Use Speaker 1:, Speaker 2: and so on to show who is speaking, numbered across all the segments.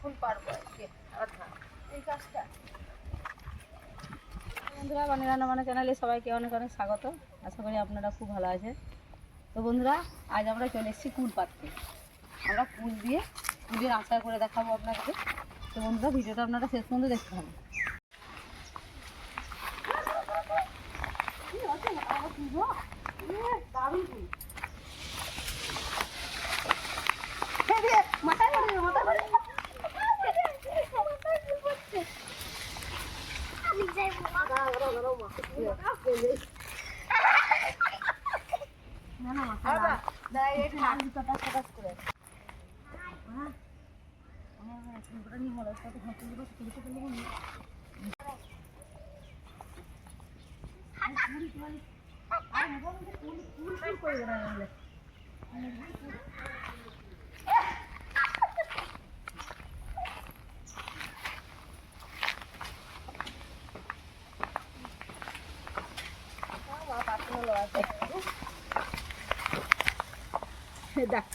Speaker 1: ফুল পারবো আজকে এই কাজটা। বন্ধুরা বানি রান্না বান্না চ্যানেলে সবাইকে অনেক অনেক স্বাগত। আশা করি আপনারা খুব ভালো আছেন। তো বন্ধুরা আজ আমরা চলে এসেছি কুল পাততে। আমরা কুল দিয়ে কুলের আচার করে দেখাবো আপনাকে। তো বন্ধুরা ভিডিওটা আপনারা শেষ পর্যন্ত দেখতে হবে। দেখ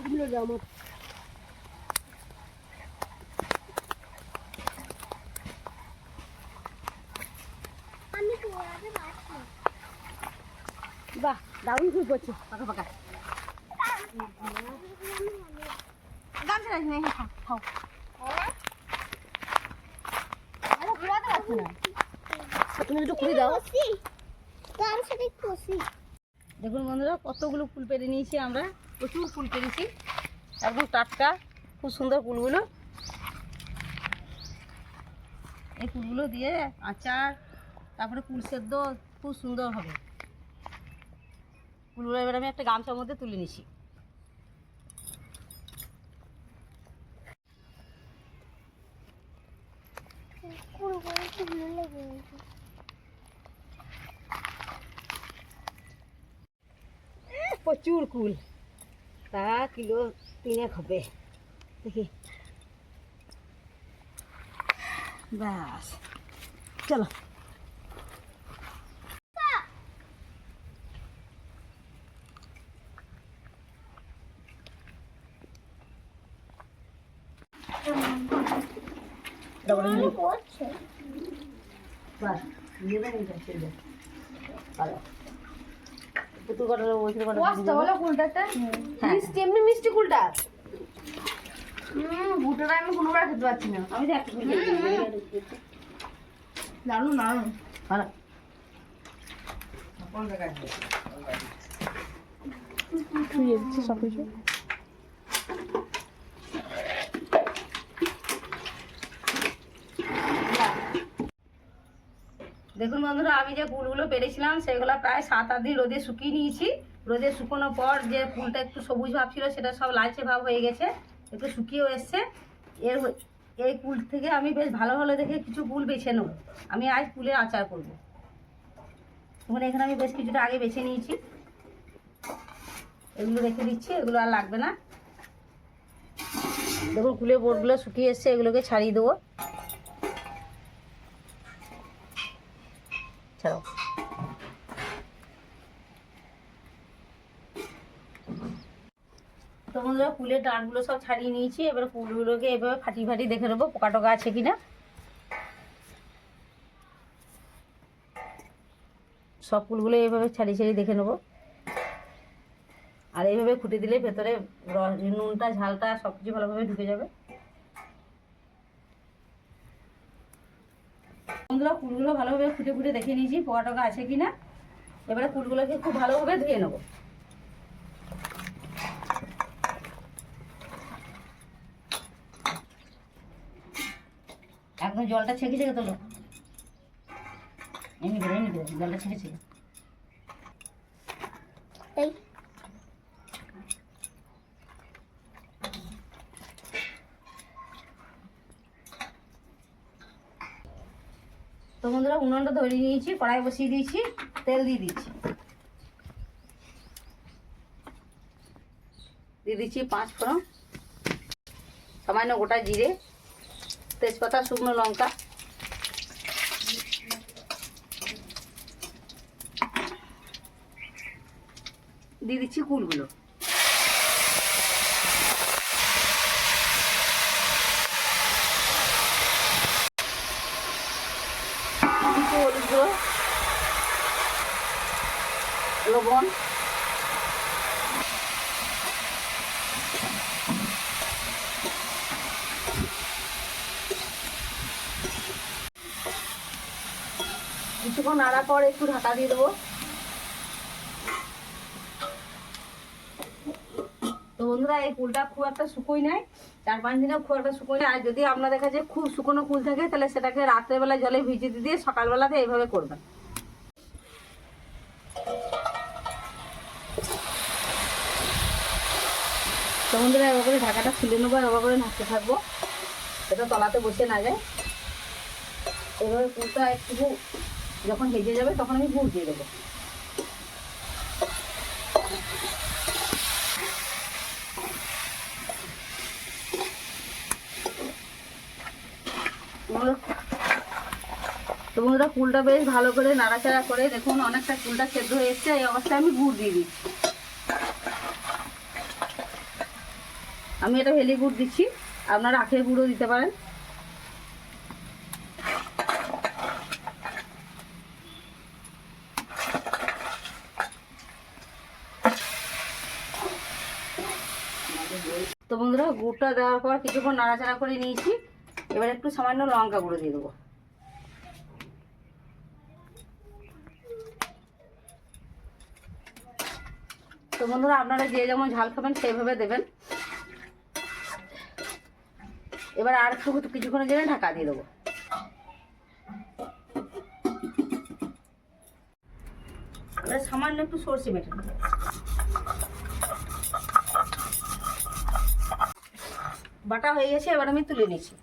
Speaker 1: এগুলো জামা বাহ দারুণ ফুল করছে পাকা পাকা গামছা রাখি না খাও ঘুরাতে পারছি না তুমি একটু খুলে দাও। দেখুন বন্ধুরা কতগুলো ফুল পেরে নিয়েছি আমরা, প্রচুর ফুল পেরেছি, একদম টাটকা, খুব সুন্দর ফুলগুলো। এই ফুলগুলো দিয়ে আচার, তারপরে কুল সেদ্ধ খুব সুন্দর হবে। ফুলগুলো এবার আমি একটা গামছার মধ্যে তুলে নিছি। প্রচুর কুল, তা কিলো 3 হবে দেখি। ব্যাস চলো মিষ্টি কুলটা ভুটাটা আমি কোনোবার খেতে পারছি না। আমি দারুন দারুন ভালো সব কিছু। দেখুন বন্ধুরা আমি যে ফুলগুলো পেরেছিলাম সেগুলো প্রায় 7-8 দিন রোদে শুকিয়ে নিয়েছি। রোদে শুকোনোর পর যে ফুলটা একটু সবুজ ভাব ছিল সেটা সব লালচে ভাব হয়ে গেছে, একটু শুকিয়েও এসছে। এই ফুল থেকে আমি বেশ ভালো ভালো দেখে কিছু ফুল বেছে নেব। আমি আজ ফুলের আচার করব। তখন এখানে আমি বেশ কিছুটা আগে বেছে নিয়েছি, এগুলো রেখে দিচ্ছি, এগুলো আর লাগবে না। দেখুন ফুলের বোটগুলো শুকিয়ে এসছে, এগুলোকে ছাড়িয়ে দেবো। ছাড়াও তো বন্ধুরা ফুলের ডাঁটগুলো সব ছাড়িয়ে নিয়েছি। এবার ফুলগুলোকে এভাবে ফাটিয়ে ফাটিয়ে দেখে নেবো পোকা টোকা আছে কিনা। সব ফুলগুলো এইভাবে ছাড়িয়ে ছাড়িয়ে দেখে নেবো। আর এইভাবে ফুটে দিলে ভেতরে নুনটা ঝালটা সব কিছু ভালোভাবে ঢুকে যাবে। বন্ধুরা ফুলগুলো ভালোভাবে ফুটে ফুটে দেখে নিয়েছি পোকা টোকা আছে কিনা। এবারে ফুলগুলোকে খুব ভালোভাবে ধুয়ে নেবো। একদম জলটা ছেঁকে ছেঁকে তোলো, এমনি করে জলটা ছেঁকে ছেঁকে। এই তো বন্ধুরা উনুনটা ধরিয়ে নিয়েছি, কড়াই বসিয়ে দিয়েছি, তেল দিয়ে দিচ্ছি। দিয়ে দিচ্ছি 5 ফোড়ন, সামান্য গোটা জিরে, তেজপাতা, শুকনো লঙ্কা, দিয়ে দিচ্ছি কুলগুলো। গুঁড়ো, লবণ, কিছুক্ষণ নাড়ার পর একটু ঢাকা দিয়ে দেবো। তো বন্ধুরা এই কুলটা খুব একটা শুকোই নাই, 4-5 দিনে খুব একটা শুকোই না। আর যদি আপনাদের কাছে খুব শুকনো কুল থাকে তাহলে সেটাকে রাত্রেবেলা জলে ভিজিয়ে দিয়ে সকালবেলাতে এইভাবে করবেন। তো বন্ধুরা এবার করে ঢাকাটা খুলে নেবো, এবার করে নাড়তে থাকবো, এটা তলাতে বসে না যায়। এভাবে কুলটা একটু যখন ভেজে যাবে তখন আমি গুড় দিয়ে দেবো। তো বন্ধুরা কুলটা বেশ ভালো করে নাড়াচাড়া করে দেখুন অনেকটা কুলটা সেদ্ধ হয়ে এসছে। এই অবস্থায় আমি গুড় দিয়ে দিচ্ছি। আমি এটা ভেলি গুড় দিচ্ছি, আপনারা আখের গুঁড়ো দিতে পারেন। তো বন্ধুরা গুড়টা দেওয়ার পর কিছুক্ষণ নাড়াচাড়া করে নিয়েছি। এবার একটু সামান্য লঙ্কা গুঁড়ো দিয়ে দেবো। তো বন্ধুরা আপনারা যে যেমন ঝাল খাবেন সেইভাবে দেবেন। এবার আর একটু কিছুক্ষণের জন্য ঢাকা দিয়ে দেবো। সামান্য একটু সরষে বেটে দেবো। বাটা হয়ে গেছে, এবার আমি তুলে নিচ্ছি।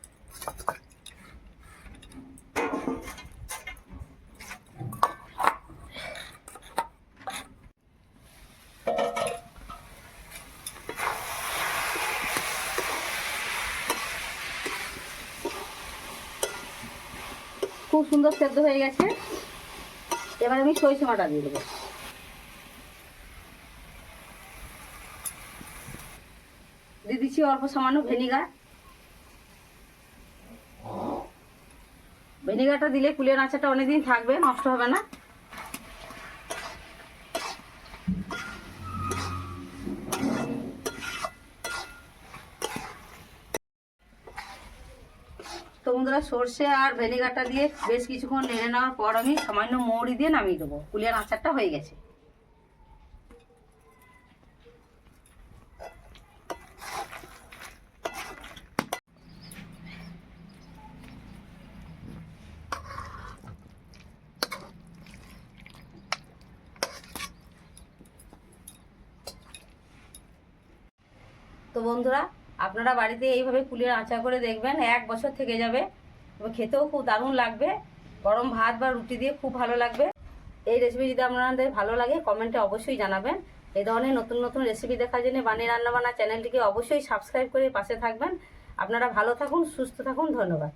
Speaker 1: খুব সুন্দর সেদ্ধ হয়ে গেছে। এবার আমি সরিষা বাটা দিয়ে দেবো। দিয়ে দিচ্ছি অল্প সামান্য ভিনিগার। ভিনিগারটা দিলে কুলের আচারটা অনেকদিন থাকবে, নষ্ট হবে না। তো বন্ধুরা সর্ষে আর ভিনিগারটা দিয়ে বেশ কিছুক্ষণ নেড়ে নেওয়ার পর আমি সামান্য মৌরি দিয়ে নামিয়ে দেবো। কুলের আচারটা হয়ে গেছে। তো বন্ধুরা আপনারা বাড়িতে এইভাবে কুলের আচার করে দেখবেন, 1 বছর থেকে যাবে। খেতেও খুব দারুণ লাগবে, গরম ভাত বা রুটি দিয়ে খুব ভালো লাগবে। এই রেসিপি যদি আপনাদের ভালো লাগে কমেন্টে অবশ্যই জানাবেন। এই ধরনের নতুন নতুন রেসিপি দেখার জন্য বানি রান্নাবান্না চ্যানেলটিকে অবশ্যই সাবস্ক্রাইব করে পাশে থাকবেন। আপনারা ভালো থাকুন, সুস্থ থাকুন, ধন্যবাদ।